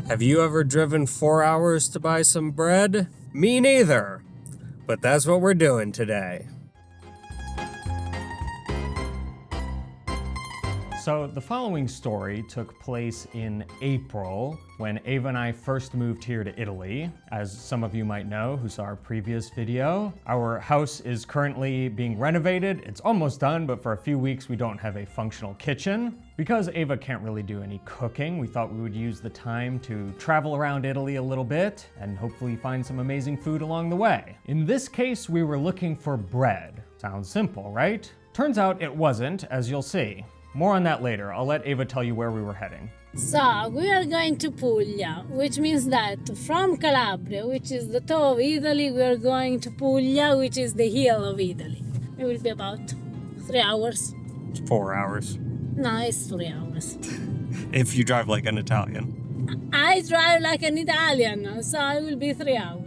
Have you ever driven 4 hours to buy some bread? Me neither. But that's what we're doing today. So the following story took place in April when Ava and I first moved here to Italy. As some of you might know who saw our previous video, our house is currently being renovated. It's almost done, but for a few weeks we don't have a functional kitchen. Because Ava can't really do any cooking, we thought we would use the time to travel around Italy a little bit and hopefully find some amazing food along the way. In this case, we were looking for bread. Sounds simple, right? Turns out it wasn't, as you'll see. More on that later. I'll let Ava tell you where we were heading. So, we are going to Puglia, which means that from Calabria, which is the toe of Italy, we are going to Puglia, which is the heel of Italy. It will be about 3 hours. 4 hours. No, it's 3 hours. If you drive like an Italian. I drive like an Italian, so it will be 3 hours.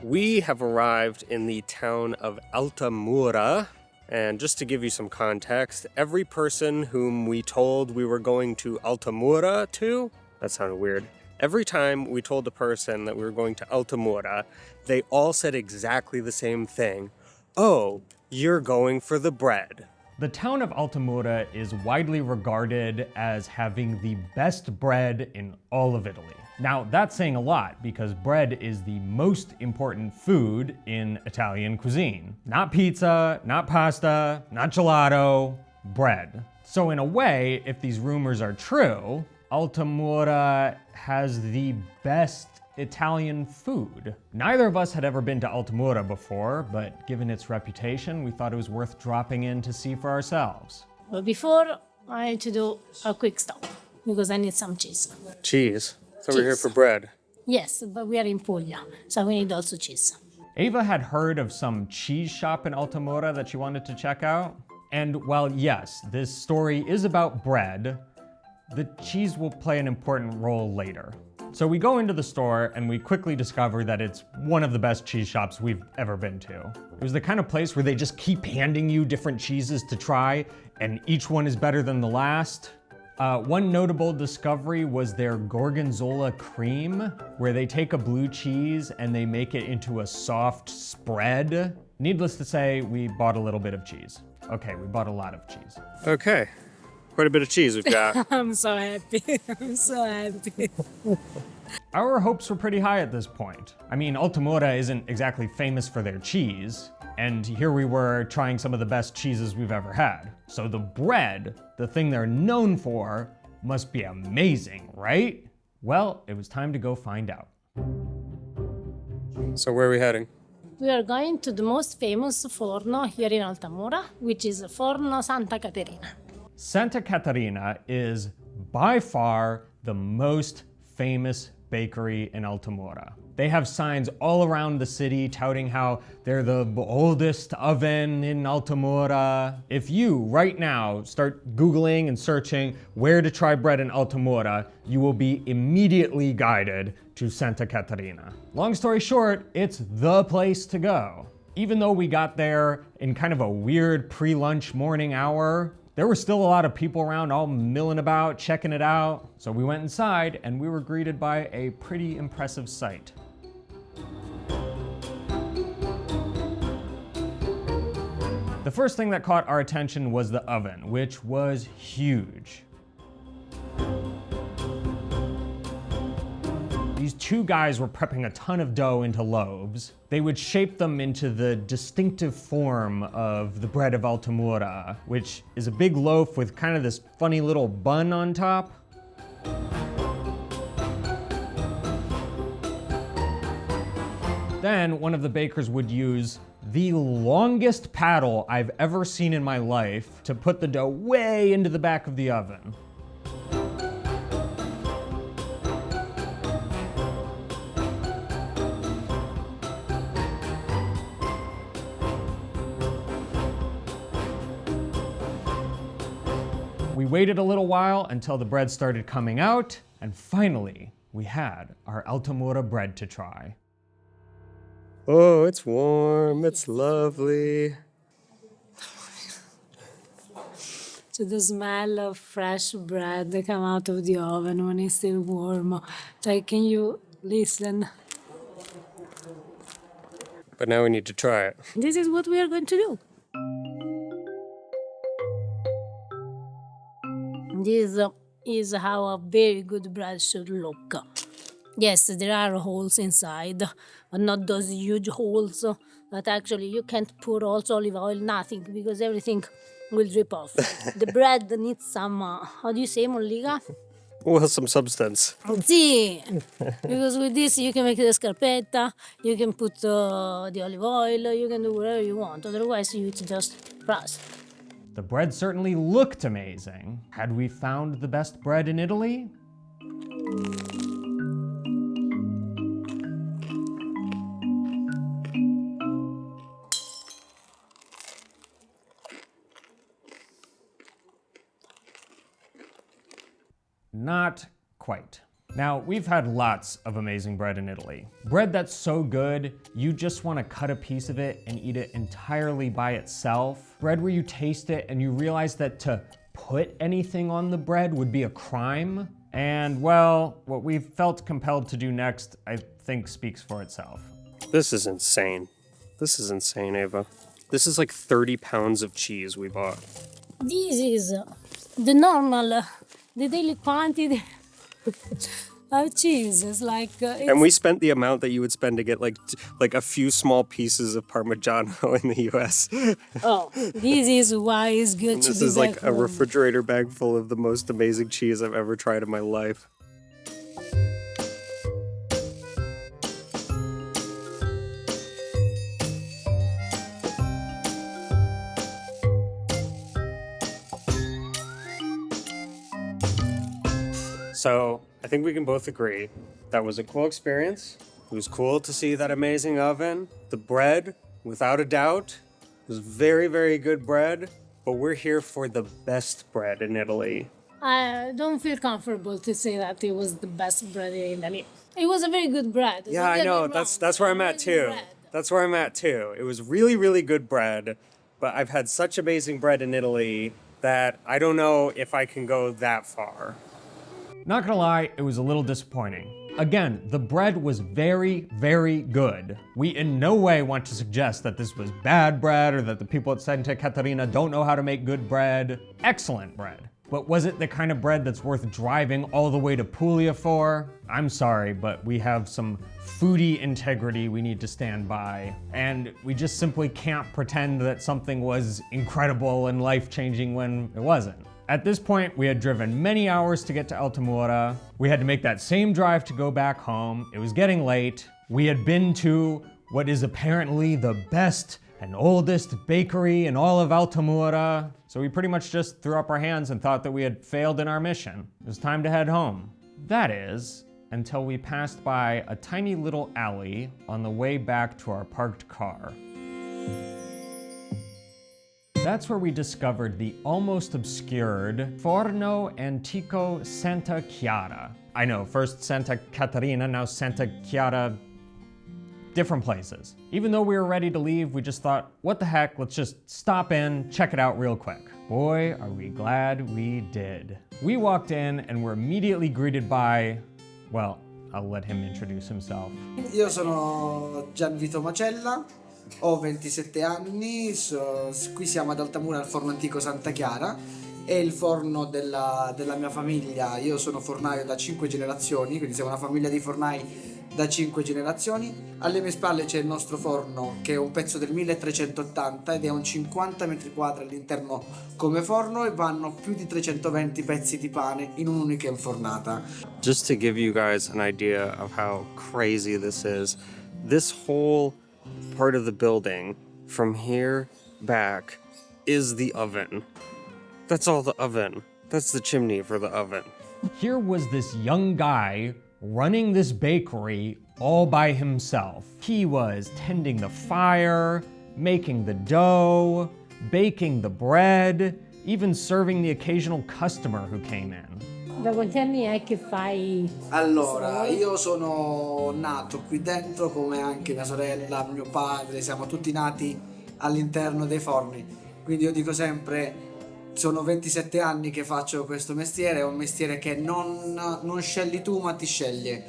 We have arrived in the town of Altamura, and just to give you some context, every person whom we told we were going to Altamura to, that sounded weird, every time we told a person that we were going to Altamura, they all said exactly the same thing. Oh, you're going for the bread. The town of Altamura is widely regarded as having the best bread in all of Italy. Now, that's saying a lot because bread is the most important food in Italian cuisine. Not pizza, not pasta, not gelato, bread. So in a way, if these rumors are true, Altamura has the best Italian food. Neither of us had ever been to Altamura before, but given its reputation, we thought it was worth dropping in to see for ourselves. But before, I need to do a quick stop because I need some cheese. Cheese? So we're here for bread. Yes, but we are in Puglia, so we need also cheese. Ava had heard of some cheese shop in Altamura that she wanted to check out. And while yes, this story is about bread, the cheese will play an important role later. So we go into the store and we quickly discover that it's one of the best cheese shops we've ever been to. It was the kind of place where they just keep handing you different cheeses to try and each one is better than the last. One notable discovery was their gorgonzola cream, where they take a blue cheese and they make it into a soft spread. Needless to say, we bought a little bit of cheese. Okay, we bought a lot of cheese. Okay, quite a bit of cheese we've got. I'm so happy. I'm so happy. Our hopes were pretty high at this point. I mean, Altamura isn't exactly famous for their cheese, and here we were trying some of the best cheeses we've ever had. So the bread, the thing they're known for, must be amazing, right? Well, it was time to go find out. So where are we heading? We are going to the most famous forno here in Altamura, which is Forno Santa Caterina. Santa Caterina is by far the most famous bakery in Altamura. They have signs all around the city touting how they're the oldest oven in Altamura. If you, right now, start Googling and searching where to try bread in Altamura, you will be immediately guided to Santa Caterina. Long story short, it's the place to go. Even though we got there in kind of a weird pre-lunch morning hour, there were still a lot of people around all milling about, checking it out. So we went inside and we were greeted by a pretty impressive sight. The first thing that caught our attention was the oven, which was huge. These two guys were prepping a ton of dough into loaves. They would shape them into the distinctive form of the bread of Altamura, which is a big loaf with kind of this funny little bun on top. Then one of the bakers would use the longest paddle I've ever seen in my life to put the dough way into the back of the oven. We waited a little while until the bread started coming out, and finally, we had our Altamura bread to try. Oh, it's warm. It's lovely. So the smell of fresh bread that come out of the oven when it's still warm. Like, can you listen? But now we need to try it. This is what we are going to do. This is how a very good bread should look. Yes, there are holes inside, but not those huge holes that actually you can't pour also olive oil, nothing, because everything will drip off. The bread needs some, how do you say, mollica? Well, some substance. Sì, because with this you can make the scarpetta, you can put the olive oil, you can do whatever you want, otherwise you eat just crust. The bread certainly looked amazing. Had we found the best bread in Italy? Not quite. Now, we've had lots of amazing bread in Italy. Bread that's so good, you just want to cut a piece of it and eat it entirely by itself. Bread where you taste it and you realize that to put anything on the bread would be a crime. And well, what we've felt compelled to do next, I think speaks for itself. This is insane. This is insane, Ava. This is like 30 pounds of cheese we bought. This is the normal, the daily quantity of cheese. It's like... And we spent the amount that you would spend to get like a few small pieces of Parmigiano in the US. Oh, this is why it's good And to this be is like back a home. refrigerator bag full of the most amazing cheese I've ever tried in my life. So I think we can both agree that was a cool experience. It was cool to see that amazing oven. The bread, without a doubt, was very, very good bread. But we're here for the best bread in Italy. I don't feel comfortable to say that it was the best bread in Italy. It was a very good bread. Yeah, Don't I get me know. wrong. That's where I'm at Very good too. bread. That's where I'm at too. It was really, really good bread. But I've had such amazing bread in Italy that I don't know if I can go that far. Not gonna lie, it was a little disappointing. Again, the bread was very, very good. We in no way want to suggest that this was bad bread or that the people at Santa Caterina don't know how to make good bread. Excellent bread. But was it the kind of bread that's worth driving all the way to Puglia for? I'm sorry, but we have some foodie integrity we need to stand by. And we just simply can't pretend that something was incredible and life-changing when it wasn't. At this point, we had driven many hours to get to Altamura. We had to make that same drive to go back home. It was getting late. We had been to what is apparently the best and oldest bakery in all of Altamura. So we pretty much just threw up our hands and thought that we had failed in our mission. It was time to head home. That is, until we passed by a tiny little alley on the way back to our parked car. That's where we discovered the almost obscured Forno Antico Santa Chiara. I know, first Santa Caterina, now Santa Chiara, different places. Even though we were ready to leave, we just thought, what the heck, let's just stop in, check it out real quick. Boy, are we glad we did. We walked in and were immediately greeted by, well, I'll let him introduce himself. Io sono Gianvito Macella, ho 27 anni, qui siamo ad Altamura al forno antico Santa Chiara, è il forno della mia famiglia. Io sono fornaio da 5 generazioni, quindi siamo una famiglia di fornai da 5 generazioni. Alle mie spalle c'è il nostro forno, che è un pezzo del 1380 ed è un 50 metri quadri all'interno come forno, e vanno più di 320 pezzi di pane in un'unica infornata. Just to give you guys an idea of how crazy this is, this whole part of the building from here back is the oven. That's all the oven. That's the chimney for the oven. Here was this young guy running this bakery all by himself. He was tending the fire, making the dough, baking the bread, even serving the occasional customer who came in. Da quanti anni è che fai? Allora, io sono nato qui dentro come anche mia sorella, mio padre, siamo tutti nati all'interno dei forni. Quindi io dico sempre, sono 27 anni che faccio questo mestiere, è un mestiere che non scegli tu ma ti sceglie.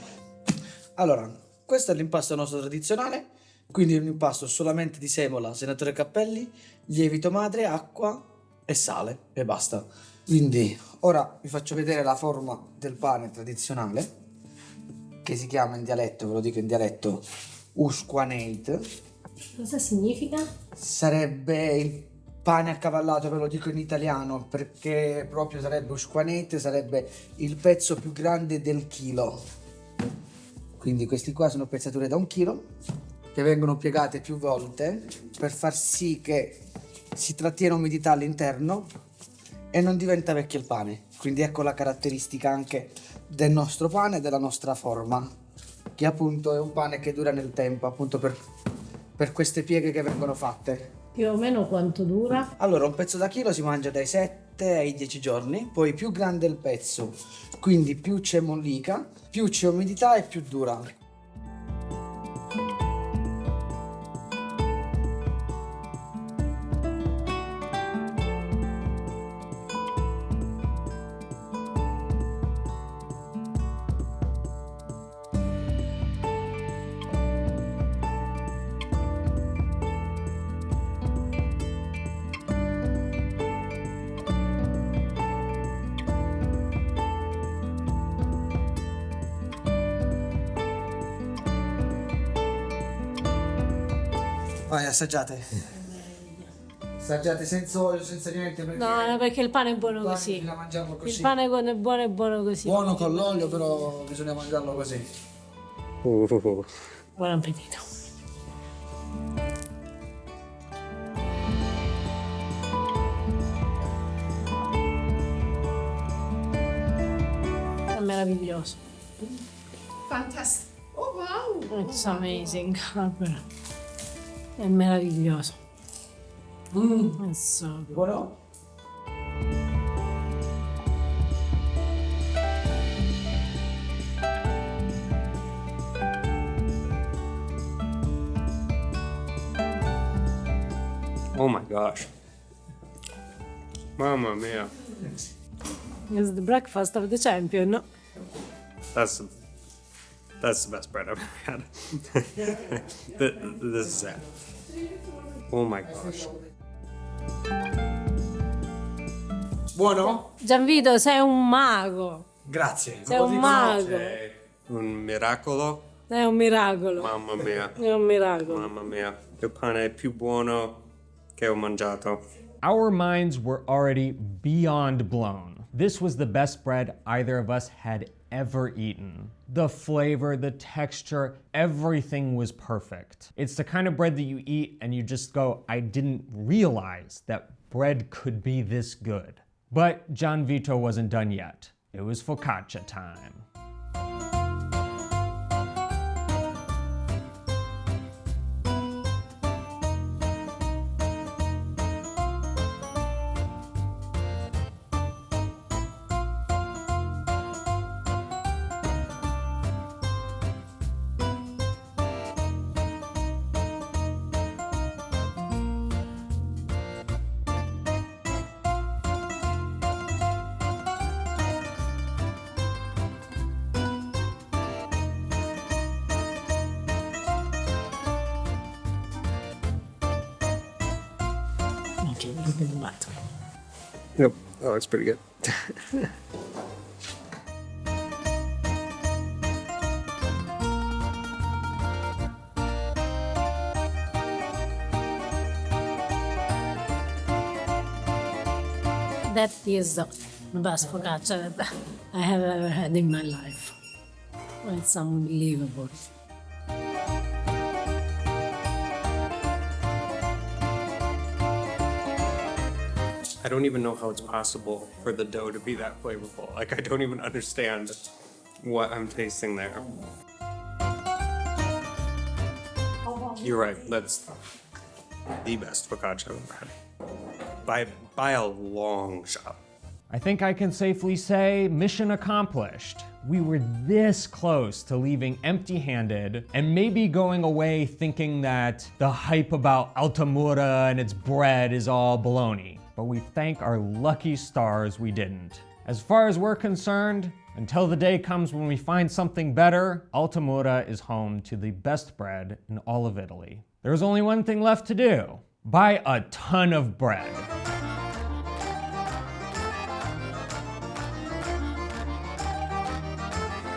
Allora, questo è l'impasto nostro tradizionale, quindi un impasto solamente di semola, senatore Cappelli, lievito madre, acqua e sale e basta. Quindi ora vi faccio vedere la forma del pane tradizionale, che si chiama in dialetto, ve lo dico in dialetto, usquaneit. Cosa significa? Sarebbe il pane accavallato, ve lo dico in italiano, perché proprio sarebbe usquaneit, sarebbe il pezzo più grande del chilo. Quindi questi qua sono pezzature da 1 chilo che vengono piegate più volte per far sì che si trattiene umidità all'interno e non diventa vecchio il pane. Quindi ecco la caratteristica anche del nostro pane e della nostra forma, che appunto è un pane che dura nel tempo, appunto per queste pieghe che vengono fatte. Più o meno quanto dura? Allora, un pezzo da chilo si mangia dai 7 ai 10 giorni, poi più grande il pezzo, quindi più c'è mollica, più c'è umidità e più dura. Vai, assaggiate. Assaggiate senza olio, senza niente. Perché No, perché il pane è buono così. bisogna mangiarlo così. Il pane quando è buono così. Buono con l'olio, però bisogna mangiarlo così. Buon appetito. È meraviglioso. Fantastic. Oh wow. It's amazing. È meraviglioso. It's so good. Buono? Oh my gosh. Mamma mia. It's the breakfast of the champion, no? That's the best bread I've ever had. This is it. Oh my gosh. Buono? Gianvito, sei un mago. Grazie. Sei un mago. È un miracolo. È un miracolo. Mamma mia. È un miracolo. Mamma mia. Il pane è più buono che ho mangiato. Our minds were already beyond blown. This was the best bread either of us had ever eaten. The flavor, the texture, everything was perfect. It's the kind of bread that you eat and you just go, I didn't realize that bread could be this good. But Gian Vito wasn't done yet. It was focaccia time. Yep. Oh, it's pretty good. That is the best focaccia that I have ever had in my life. It's unbelievable. I don't even know how it's possible for the dough to be that flavorful. Like, I don't even understand what I'm tasting there. You're right. That's the best focaccia I've ever had. by a long shot. I think I can safely say mission accomplished. We were this close to leaving empty-handed and maybe going away thinking that the hype about Altamura and its bread is all baloney. But we thank our lucky stars we didn't. As far as we're concerned, until the day comes when we find something better, Altamura is home to the best bread in all of Italy. There's only one thing left to do: buy a ton of bread.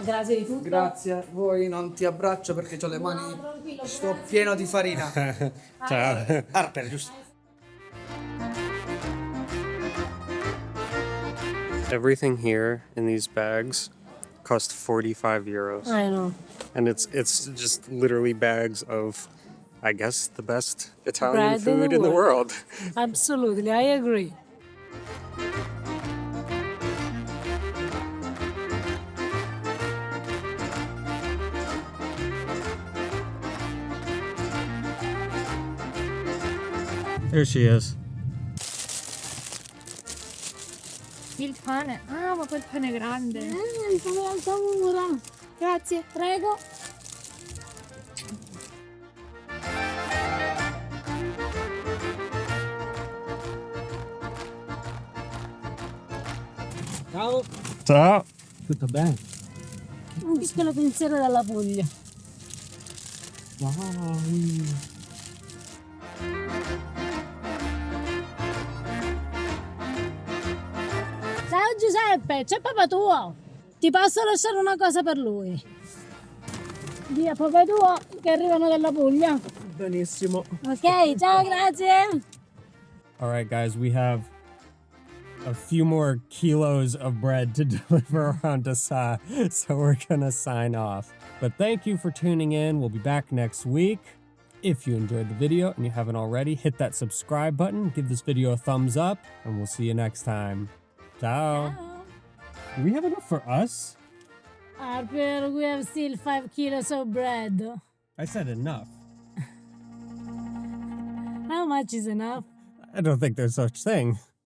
Grazie di tutto. Grazie a voi, non ti abbraccio perché ho le mani, sto pieno di farina. Ciao. Harper, giusto? Everything here in these bags cost 45 euros. I know. And it's just literally bags of, I guess, the best Italian Bread in food the in the world. Absolutely, I agree. There she is. Il pane. Ah, ma quel pane grande. Il pane Altamura. Grazie. Prego. Ciao. Ciao. Tutto bene? Un piccolo pensiero dalla Puglia. Wow. Ciao Giuseppe, c'è papà tuo. Ti posso lasciare una cosa per lui? Dì a papà tuo che arrivano dalla Puglia. Benissimo. Ok, ciao, grazie. All right, guys, we have a few more kilos of bread to deliver around to Sa, so we're gonna sign off. But thank you for tuning in. We'll be back next week. If you enjoyed the video and you haven't already, hit that subscribe button, give this video a thumbs up, and we'll see you next time. Ciao. Do we have enough for us? Harper, we have still 5 kilos of bread. I said enough. How much is enough? I don't think there's such thing.